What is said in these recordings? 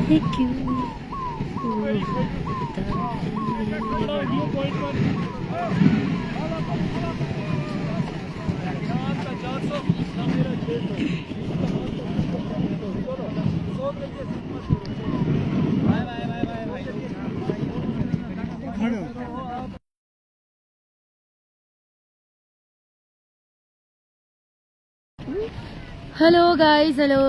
है क्यों hello guys, hello.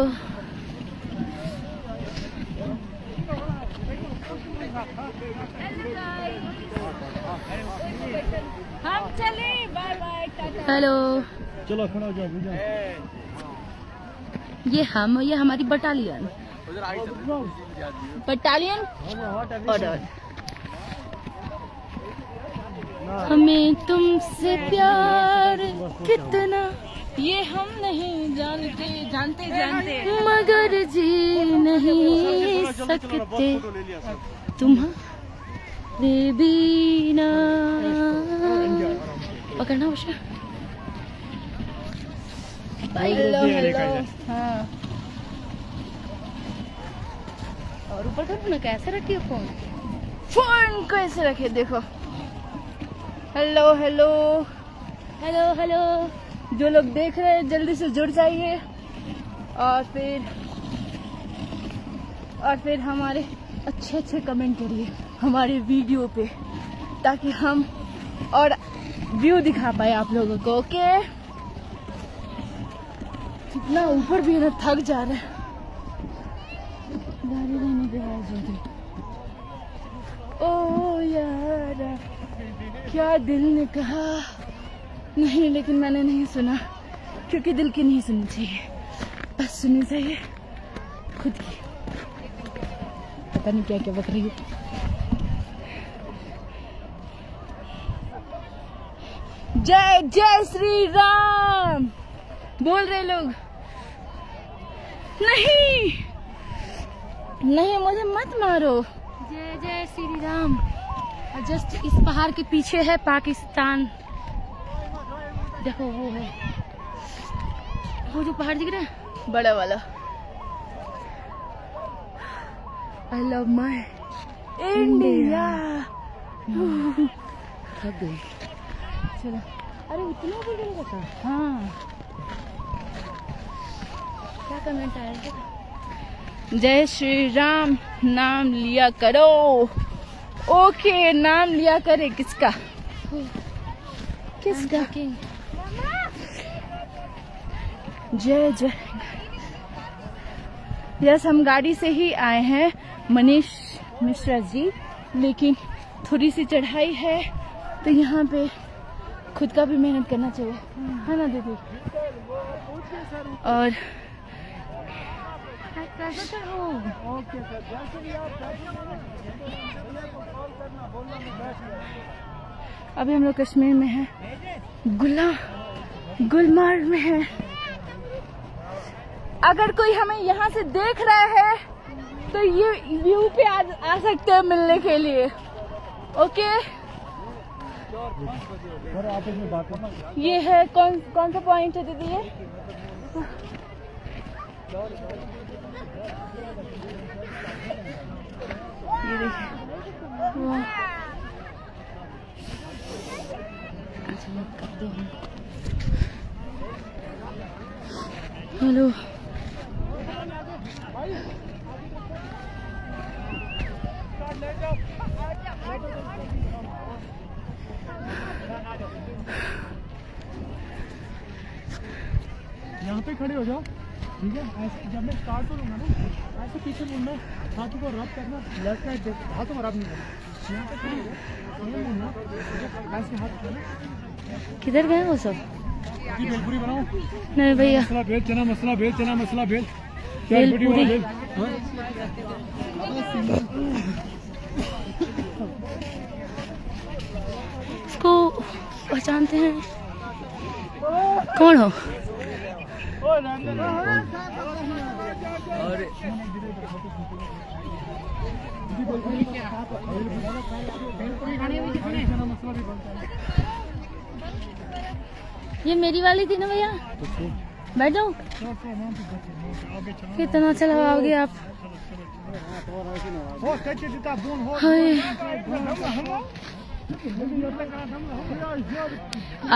हम चले, बाय बाय, टाटा। हेलो। चलो खड़ा हो जाओ। ये हमारी बटालियन ऑर्डर। हमें तुमसे प्यार कितना ये हम नहीं जानते मगर जी नहीं सकते तुम्हारे बिना। पकड़ना उसे। Hello hello. हाँ, और ऊपर करो ना। कैसे रखी है फोन? फोन कैसे रखे देखो। Hello hello hello hello. जो लोग देख रहे हैं जल्दी से जुड़ जाइए और फिर हमारे अच्छे कमेंट करिए हमारे वीडियो पे, ताकि हम और व्यू दिखा पाए आप लोगों को। ओके, कितना ऊपर भी ना, थक जा रहे हैं। गाड़ी रहने पे आवाज होती। ओ यार, क्या दिल ने कहा नहीं, लेकिन मैंने नहीं सुना, क्योंकि दिल की नहीं सुननी चाहिए, बस सुननी चाहिए खुद की। पता नहीं क्या क्या बक रही है। जय जय श्री राम बोल रहे लोग। नहीं मुझे मत मारो। जय जय श्री राम। जस्ट इस पहाड़ के पीछे है पाकिस्तान। देखो वो है, वो जो पहाड़ दिख रहा है, बड़ा वाला। I love my India. थक गई। चलो। अरे इतना बुलंद था। हाँ, क्या कमेंट आया? जय श्री राम नाम लिया करो। ओके, नाम लिया करे किसका? जय जय। यस, हम गाड़ी से ही आए हैं, मनीष मिश्रा जी, लेकिन थोड़ी सी चढ़ाई है तो यहाँ पे खुद का भी मेहनत करना चाहिए, है ना दीदी? और अभी हम लोग कश्मीर में हैं, गुलमर्ग में है। अगर कोई हमें यहाँ से देख रहा है तो ये व्यू पे आ सकते हैं मिलने के लिए। ओके, ये है कौन सा पॉइंट है दीदी? ये देखिए, हेलो। यहाँ पे खड़े हो जाओ, ठीक है? ऐसे जब मैं स्टार्ट करूँगा ना, ऐसे पीछे मुड़ना, हाथों को रब करना, लेफ्ट राइट हाथों को रब नहीं करना। यहाँ पे खड़े हो जाओ, ये मुड़ना, ऐसे हाथ करना। किधर गए वो सब? जी भेलपुरी बनाओ। नहीं भैया, मसला भेल, चना मसला भेल, चना मसला भेल, भेलपुरी। भेल। इसको पहचानते हैं? कौन हो? ये मेरी वाली थी ना भैया? बैठ जाओ। कितना चलाओगे आप? हो कच्चे का बोन हो हाय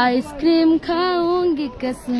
आइसक्रीम खाऊंगी कसम